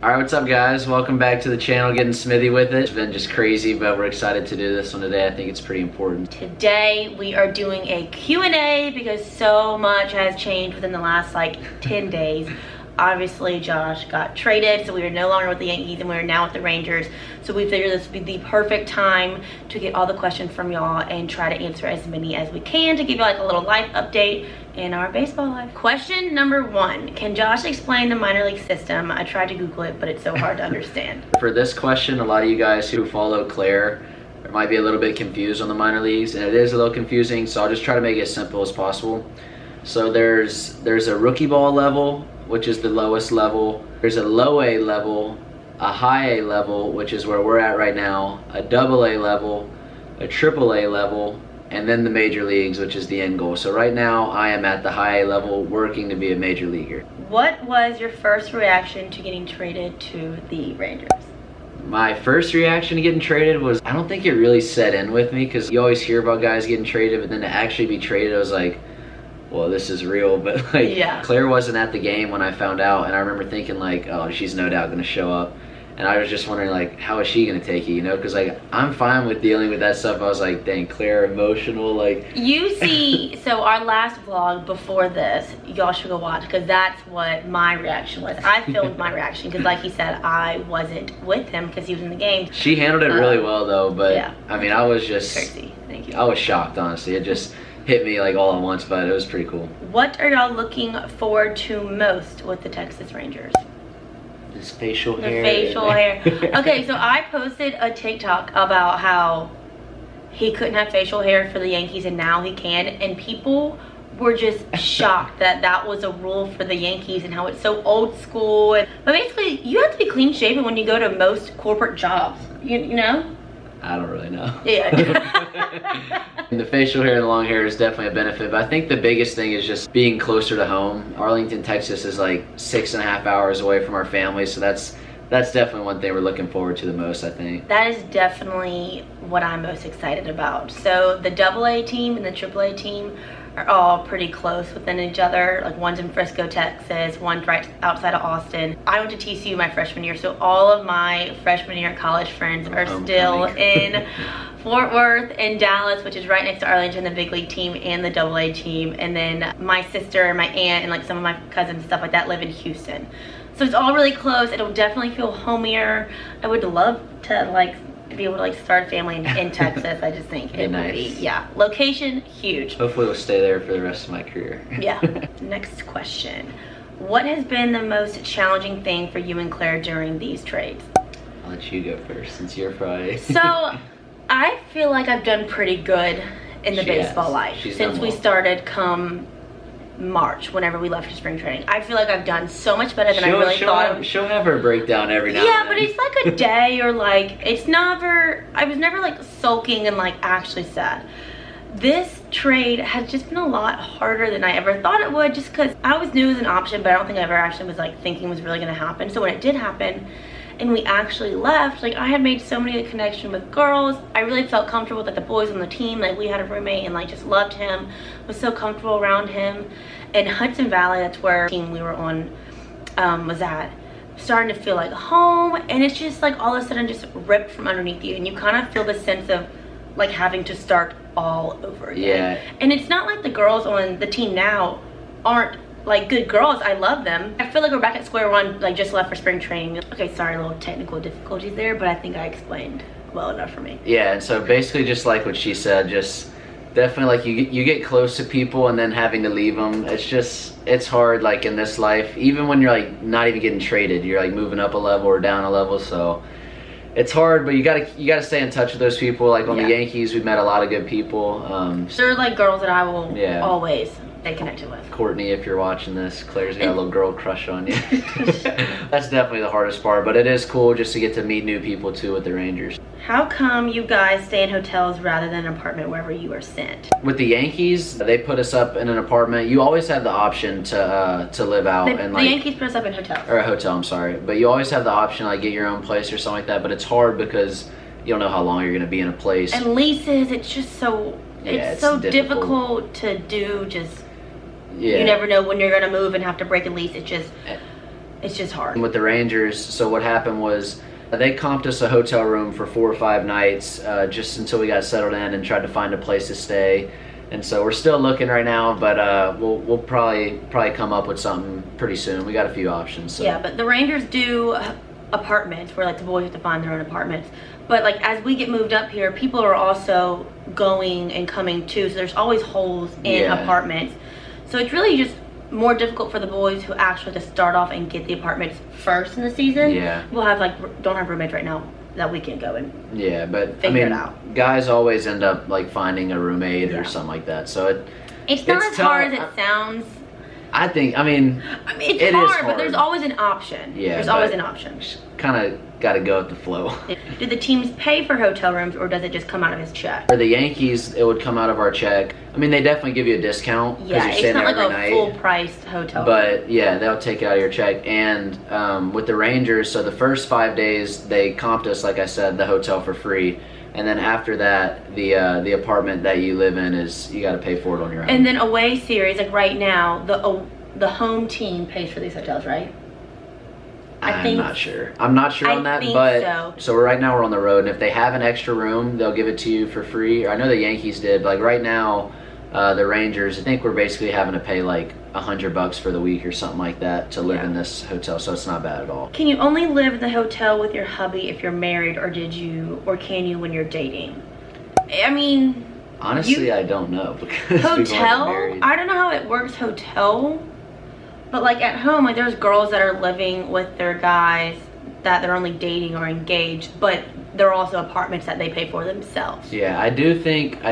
Alright, what's up guys? Welcome back to the channel, Getting Smithy with it. It's been just crazy, but we're excited to do this one today. I think it's pretty important. Today we are doing a Q&A because so much has changed within the last 10 days. Obviously Josh got traded, so we are no longer with the Yankees and we are now with the Rangers. So we figured this would be the perfect time to get all the questions from y'all and try to answer as many as we can to give you a little life update in our baseball life. Question number 1, can Josh explain the minor league system? I tried to Google it, but it's so hard to understand. For this question, a lot of you guys who follow Claire might be a little bit confused on the minor leagues, and it is a little confusing, so I'll just try to make it as simple as possible. So there's a rookie ball level, which is the lowest level. There's a low A level, a high A level, which is where we're at right now, a double A level, a triple A level, and then the major leagues, which is the end goal. So right now I am at the high A level working to be a major leaguer. What was your first reaction to getting traded to the Rangers? My first reaction to getting traded was, I don't think it really set in with me, because you always hear about guys getting traded, but then to actually be traded, I was like, well, this is real. But yeah. Claire wasn't at the game when I found out, and I remember thinking oh, she's no doubt gonna show up, and I was just wondering how is she gonna take it, because I'm fine with dealing with that stuff. I was like, dang, Claire, emotional, you see. So our last vlog before this, y'all should go watch, because that's what my reaction was. I filmed my reaction because like he said, I wasn't with him because he was in the game. She handled it really well though, but yeah. I mean, I was just crazy. Thank you. I was shocked, honestly. It just hit me all at once, but it was pretty cool. What are y'all looking forward to most with the Texas Rangers? His facial hair. The facial hair. Okay, so I posted a TikTok about how he couldn't have facial hair for the Yankees and now he can, and people were just shocked that that was a rule for the Yankees and how it's so old school. But basically, you have to be clean shaven when you go to most corporate jobs, you know? I don't really know. Yeah. The facial hair and the long hair is definitely a benefit, but I think the biggest thing is just being closer to home. Arlington, Texas is 6.5 hours away from our family, so that's definitely one thing we're looking forward to the most, I think. That is definitely what I'm most excited about. So the AA team and the AAA team are all pretty close within each other. One's in Frisco, Texas, one's right outside of Austin. I went to TCU my freshman year, so all of my freshman year college friends are still in Fort Worth and Dallas, which is right next to Arlington, the big league team and the AA team. And then my sister and my aunt and some of my cousins and stuff like that live in Houston. So it's all really close. It'll definitely feel homier. I would love to be able to start a family in Texas. I just think it would be, yeah. Location, huge. Hopefully we'll stay there for the rest of my career. Yeah. Next question. What has been the most challenging thing for you and Claire during these trades? I'll let you go first since you're probably... So, I feel like I've done pretty good in the baseball life since we started come March, whenever we left for spring training. I feel like I've done so much better than I really thought. She'll have her breakdown every now and then. Yeah, but it's a day or it's never, I was never sulking and actually sad. This trade has just been a lot harder than I ever thought it would, just because I always knew it was an option, but I don't think I ever actually was thinking was really going to happen. So when it did happen and we actually left, I had made so many connections with girls. I really felt comfortable with the boys on the team. We had a roommate and just loved him, was so comfortable around him. And Hudson Valley, that's where the team we were on was at, starting to feel like home. And it's just all of a sudden just ripped from underneath you, and you kind of feel the sense of having to start all over again. Yeah. And it's not like the girls on the team now aren't good girls. I love them. I feel like we're back at square one, just left for spring training. Okay, sorry, little technical difficulties there, but I think I explained well enough for me. Yeah, and so basically just like what she said, just definitely you get close to people and then having to leave them. It's hard in this life, even when you're not even getting traded, you're moving up a level or down a level, so it's hard, but you gotta stay in touch with those people. On the Yankees, we've met a lot of good people. They're girls that I will always stay connected with. Courtney, if you're watching this, Claire's got a little girl crush on you. That's definitely the hardest part, but it is cool just to get to meet new people too with the Rangers. How come you guys stay in hotels rather than an apartment wherever you are sent? With the Yankees, they put us up in an apartment. You always have the option to live out. The Yankees put us up in hotels. Or a hotel, I'm sorry. But you always have the option get your own place or something like that, but it's hard because you don't know how long you're going to be in a place. And leases, it's just so... It's so difficult to do. You never know when you're going to move and have to break a lease. It's just it's just hard. With the Rangers, so what happened was they comped us a hotel room for 4 or 5 nights just until we got settled in and tried to find a place to stay. And so we're still looking right now, but we'll probably come up with something pretty soon. We got a few options. So. Yeah, but the Rangers do apartments where like the boys have to find their own apartments. But like as we get moved up here, people are also going and coming too. So there's always holes in apartments. So it's really just more difficult for the boys who actually have to start off and get the apartments first in the season. Yeah. We'll have don't have roommates right now that we can go and but figure it out. Guys always end up like finding a roommate or something like that. So it's not as hard as it sounds. I mean it's hard, but there's always an option. Yeah, there's always an option. Kind of got to go with the flow. Do the teams pay for hotel rooms, or does it just come out of his check? For the Yankees, it would come out of our check. I mean, they definitely give you a discount because you're staying there every night. It's not like a full-priced hotel room. But yeah, they'll take it out of your check. And with the Rangers, so the first 5 days they comped us, like I said, the hotel for free. And then after that, the apartment that you live in you got to pay for it on your own. And then away series, like right now, the home team pays for these hotels, right? I'm not sure. I'm not sure on that, but so right now we're on the road, and if they have an extra room, they'll give it to you for free. I know the Yankees did, but like right now, the Rangers, I think we're basically having to pay like $100 for the week or something like that to live in this hotel, so it's not bad at all. Can you only live in the hotel with your hubby if you're married, or can you when you're dating? I mean, honestly, I don't know because hotel. I don't know how it works hotel. But like at home, like there's girls that are living with their guys that they're only dating or engaged, but there are also apartments that they pay for themselves. Yeah, I do think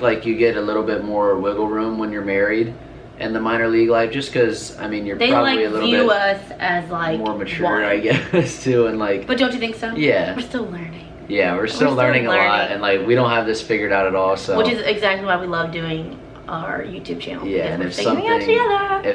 like you get a little bit more wiggle room when you're married in the minor league life, just because I mean you're probably a little bit view us as like more mature, I guess, too, and like. But don't you think so? Yeah. We're still learning. Yeah, we're still learning a lot, and like we don't have this figured out at all. So. Which is exactly why we love doing our YouTube channel. Yeah, and if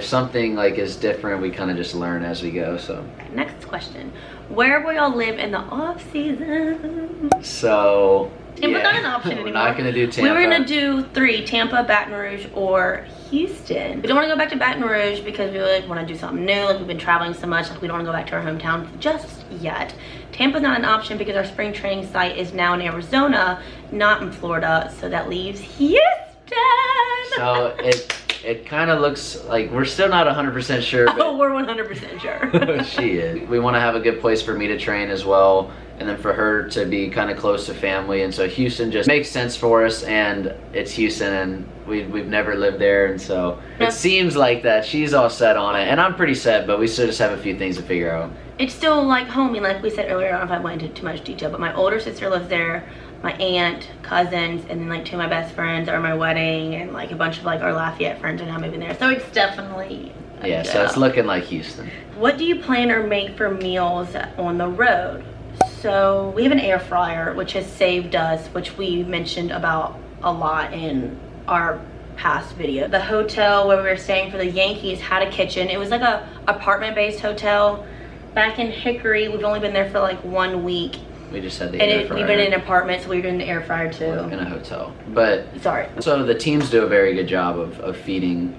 something like is different, we kind of just learn as we go. So next question, where will y'all live in the off season? So Tampa's not an option anymore. We're not gonna do Tampa. We were gonna do 3: Tampa, Baton Rouge, or Houston. We don't want to go back to Baton Rouge because we like want to do something new. Like we've been traveling so much, like we don't want to go back to our hometown just yet. Tampa's not an option because our spring training site is now in Arizona, not in Florida, so that leaves Houston. So it kind of looks like we're still not 100% sure. But we're 100% sure. She is. We want to have a good place for me to train as well, and then for her to be kind of close to family. And so Houston just makes sense for us, and it's Houston, and we've never lived there, and so it seems like that. She's all set on it, and I'm pretty set, but we still just have a few things to figure out. It's still like homey, like we said earlier. I don't know if I went into too much detail, but my older sister lives there. My aunt, cousins, and then like 2 of my best friends are my wedding, and like a bunch of like our Lafayette friends are now moving there. So it's definitely so it's looking like Houston. What do you plan or make for meals on the road? So we have an air fryer, which has saved us, which we mentioned about a lot in our past video. The hotel where we were staying for the Yankees had a kitchen. It was like a apartment-based hotel. Back in Hickory, we've only been there for like 1 week. We just had the air fryer. We've been in an apartment, so we were doing the air fryer too. In a hotel. But sorry. So the teams do a very good job of feeding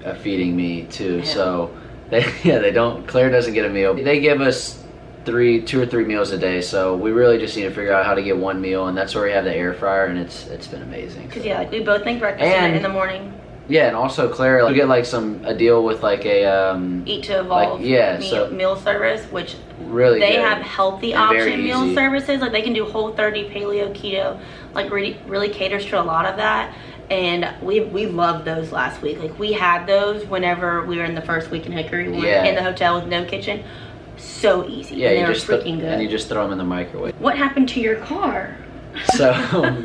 me too. Yeah. So they don't. Claire doesn't get a meal. They give us 2 or 3 meals a day. So we really just need to figure out how to get 1 meal, and that's where we have the air fryer, and it's been amazing. Cause like we both make breakfast in the morning. Yeah, and also Claire, like, you get like a deal with like a Eat to Evolve meal service, which really they have healthy option meal services. Like they can do Whole30, paleo, keto, like really caters to a lot of that. And we loved those last week. Like we had those whenever we were in the first week in Hickory. We were in the hotel with no kitchen. So easy. Yeah, and they were freaking good. And you just throw them in the microwave. What happened to your car? So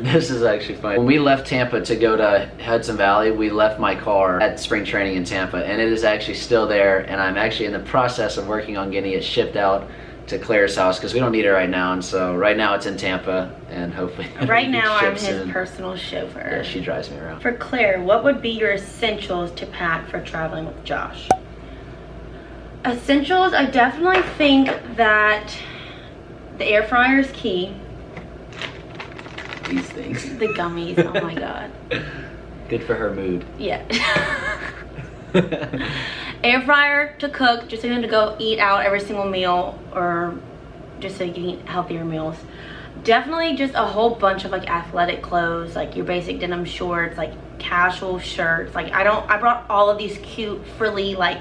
this is actually funny. When we left Tampa to go to Hudson Valley, we left my car at spring training in Tampa, and it is actually still there, and I'm actually in the process of working on getting it shipped out to Claire's house because we don't need it right now, and so right now it's in Tampa, and hopefully right now I'm his personal chauffeur. Yeah, she drives me around. For Claire, what would be your essentials to pack for traveling with Josh? Essentials, I definitely think that the air fryer is key. These things. The gummies, oh my god. Good for her mood. Yeah. Air fryer to cook, just so you have to go eat out every single meal, or just so you can eat healthier meals. Definitely just a whole bunch of like athletic clothes, like your basic denim shorts, like casual shirts. Like I brought all of these cute, frilly, like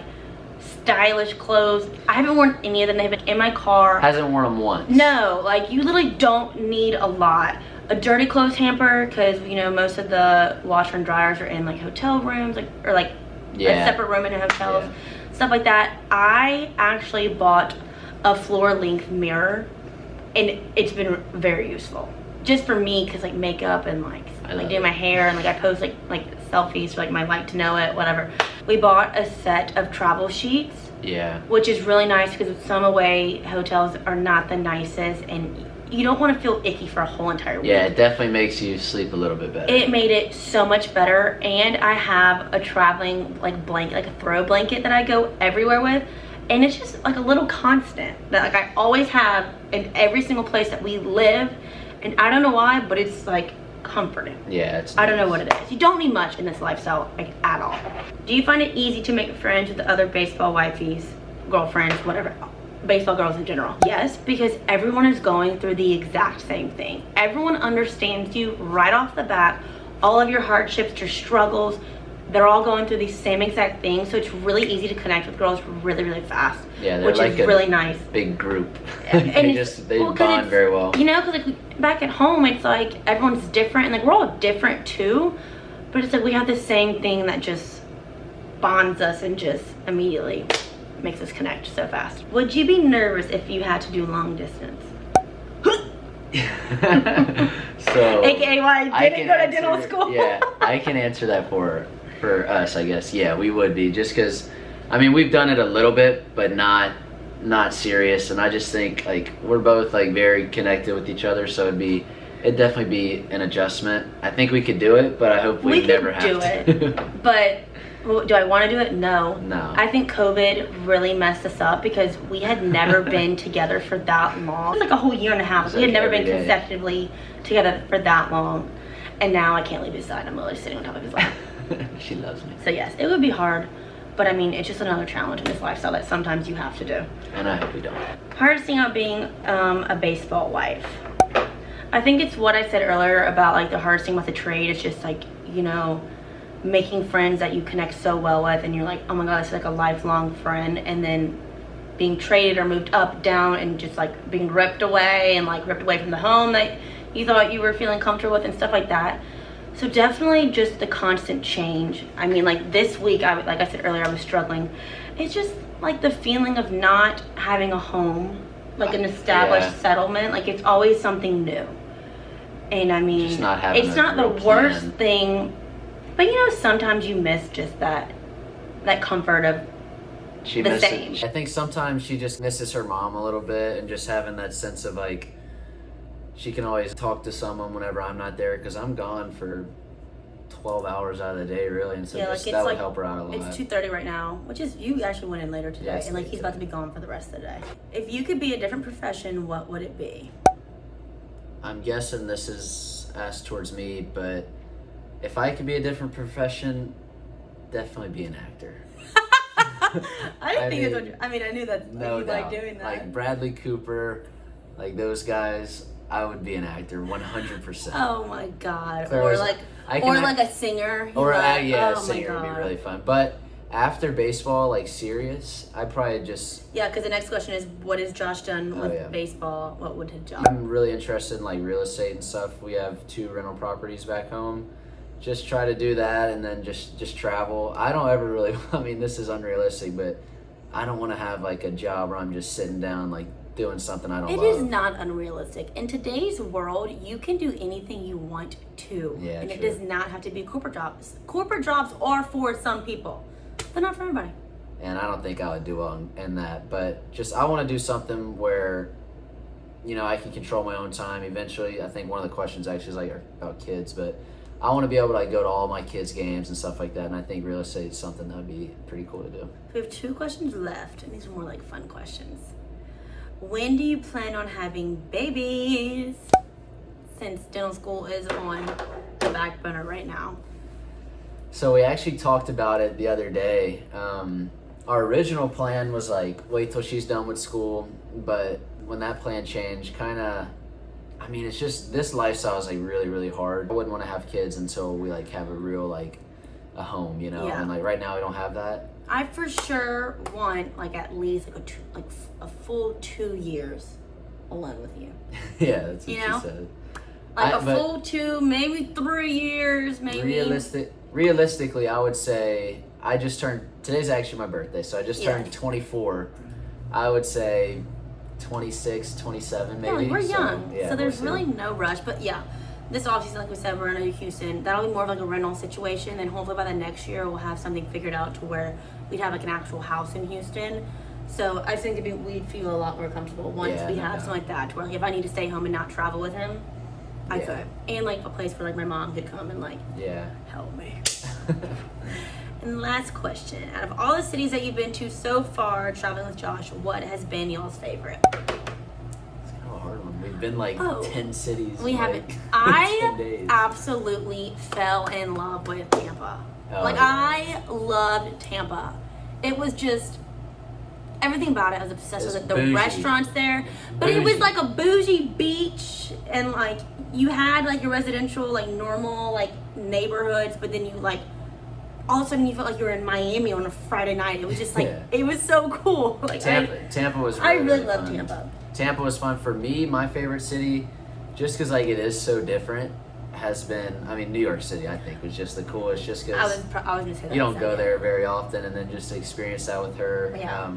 stylish clothes. I haven't worn any of them. They've been in my car. Hasn't worn them once. No, like you literally don't need a lot. A dirty clothes hamper, because you know most of the washer and dryers are in like hotel rooms, like, or like a separate room in hotels, stuff like that. I actually bought a floor length mirror, and it's been very useful just for me, because like makeup and like doing my hair, and like I post like selfies for like my like to know it, whatever. We bought a set of travel sheets, which is really nice, because some away hotels are not the nicest, and you don't want to feel icky for a whole entire week. Yeah, it definitely makes you sleep a little bit better. It made it so much better. And I have a traveling like blanket, like a throw blanket that I go everywhere with, and it's just like a little constant that like I always have in every single place that we live. And I don't know why, but it's like comforting. Yeah, I don't know what it is. You don't need much in this lifestyle, like at all. Do you find it easy to make friends with the other baseball wifeys, girlfriends, whatever, baseball girls in general? Yes, because everyone is going through the exact same thing. Everyone understands you right off the bat. All of your hardships, your struggles, they're all going through these same exact things. So it's really easy to connect with girls really, really fast. Yeah, they're which like is really nice. Big group. And they bond very well. You know, because like back at home, it's like everyone's different, and like we're all different too. But it's like we have the same thing that just bonds us and just immediately makes us connect so fast. Would you be nervous if you had to do long distance? So AKA why I didn't go to dental school. Yeah, I can answer that for us, I guess. Yeah, we would be, just because I mean we've done it a little bit, but not serious. And I just think like we're both like very connected with each other, so it'd definitely be an adjustment. I think we could do it, but I hope we never have to. It. But do I want to do it? No. I think COVID really messed us up, because we had never been together for that long. It was like a whole year and a half. We had never been consecutively together for that long. And now I can't leave his side. I'm literally sitting on top of his lap. She loves me. So yes, it would be hard. But I mean, it's just another challenge in this lifestyle that sometimes you have to do. And I hope we don't. Hardest thing about being a baseball wife. I think it's what I said earlier about like the hardest thing with the trade. It's just like, you know, making friends that you connect so well with, and you're like, oh my god, it's like a lifelong friend, and then being traded or moved up, down, and just like being ripped away, and like ripped away from the home that you thought you were feeling comfortable with and stuff like that. So definitely just the constant change. I mean, like this week, like I said earlier, I was struggling. It's just like the feeling of not having a home, like an established settlement. Like it's always something new. And I mean, just not having it's not the worst thing. But you know, sometimes you miss just that comfort of the same. I think sometimes she just misses her mom a little bit, and just having that sense of like she can always talk to someone whenever I'm not there, because I'm gone for 12 hours out of the day really, and so that would help her out a lot. It's 2:30 right now, which is, you actually went in later today, and like he's about to be gone for the rest of the day. If you could be a different profession, what would it be? I'm guessing this is asked towards me, but if I could be a different profession, definitely be an actor. I knew that you like doing that. Like Bradley Cooper, like those guys, I would be an actor 100%. Oh my god. Or like a singer. A singer would be really fun. But after baseball, like serious, I probably just... Yeah, because the next question is, what has Josh done with baseball? What would his job? I'm really interested in like real estate and stuff. We have 2 rental properties back home. Just try to do that, and then just travel. I don't ever really... I mean, this is unrealistic, but I don't want to have like a job where I'm just sitting down like doing something I don't love. It is not unrealistic. In today's world, you can do anything you want to. Yeah, and it does not have to be corporate jobs. Corporate jobs are for some people, but not for everybody. And I don't think I would do well in that. But just I want to do something where, you know, I can control my own time eventually. I think one of the questions actually is like about kids, but I want to be able to like go to all my kids' games and stuff like that. And I think real estate is something that would be pretty cool to do. We have 2 questions left, and these are more like fun questions. When do you plan on having babies? Since dental school is on the back burner right now. So we actually talked about it the other day. Our original plan was like wait till she's done with school, but when that plan changed, I mean, it's just this lifestyle is like really, really hard. I wouldn't want to have kids until we like have a real like a home, you know. Yeah. And like right now we don't have that. I for sure want like at least like a full 2 years alone with you. Yeah, that's what You know? she said. Like but full 2, maybe 3 years, maybe. Realistically, I would say I just turned. Today's actually my birthday, so I just turned 24. I would say 26, 27 maybe. Yeah, like we're young, Yeah, so there's really no rush. But yeah, this off-season, like we said, we're in Houston. That'll be more of like a rental situation, and hopefully by the next year we'll have something figured out to where we'd have like an actual house in Houston. So I think we'd feel a lot more comfortable once we have something like that, to where like if I need to stay home and not travel with him, I could. And like a place where like my mom could come and like help me. And last question, out of all the cities that you've been to so far traveling with Josh, what has been y'all's favorite? It's kind of a hard one. We've been like 10 cities. We haven't. 10 I days. absolutely fell in love with Tampa. I loved Tampa. It was just everything about it. I was obsessed with it. The restaurants there, but it was like a bougie beach, and like you had like your residential, like normal like neighborhoods, but then you like all of a sudden you felt like you were in Miami on a Friday night. It was just like it was so cool. Like Tampa was. Really, I really loved loved Tampa. Tampa was fun for me. My favorite city, just because like it is so different, has been. I mean, New York City. I think was just the coolest. Just because I was gonna say that. You don't go there very often, and then just to experience that with her. Yeah.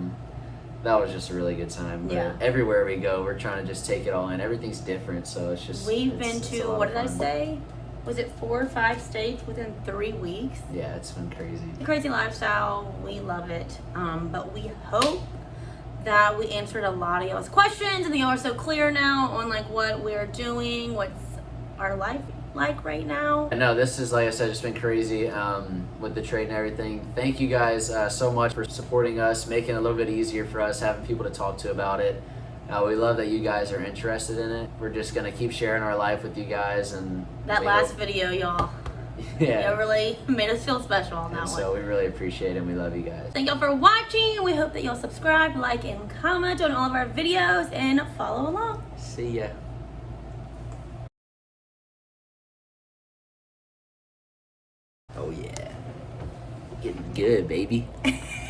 That was just a really good time. But everywhere we go, we're trying to just take it all in. Everything's different, so it's just. We've been to, what did I say? Was it 4 or 5 states within 3 weeks? Yeah, it's been crazy. Crazy lifestyle. We love it. But we hope that we answered a lot of y'all's questions, and y'all are so clear now on like what we're doing, what's our life like right now. No, this is, like I said, just been crazy with the trade and everything. Thank you guys so much for supporting us, making it a little bit easier for us, having people to talk to about it. We love that you guys are interested in it. We're just going to keep sharing our life with you guys. And that last video, y'all. It really made us feel special on that one. So we really appreciate it, and we love you guys. Thank y'all for watching, and we hope that y'all subscribe, like, and comment on all of our videos, and follow along. See ya. Oh yeah. Getting good, baby.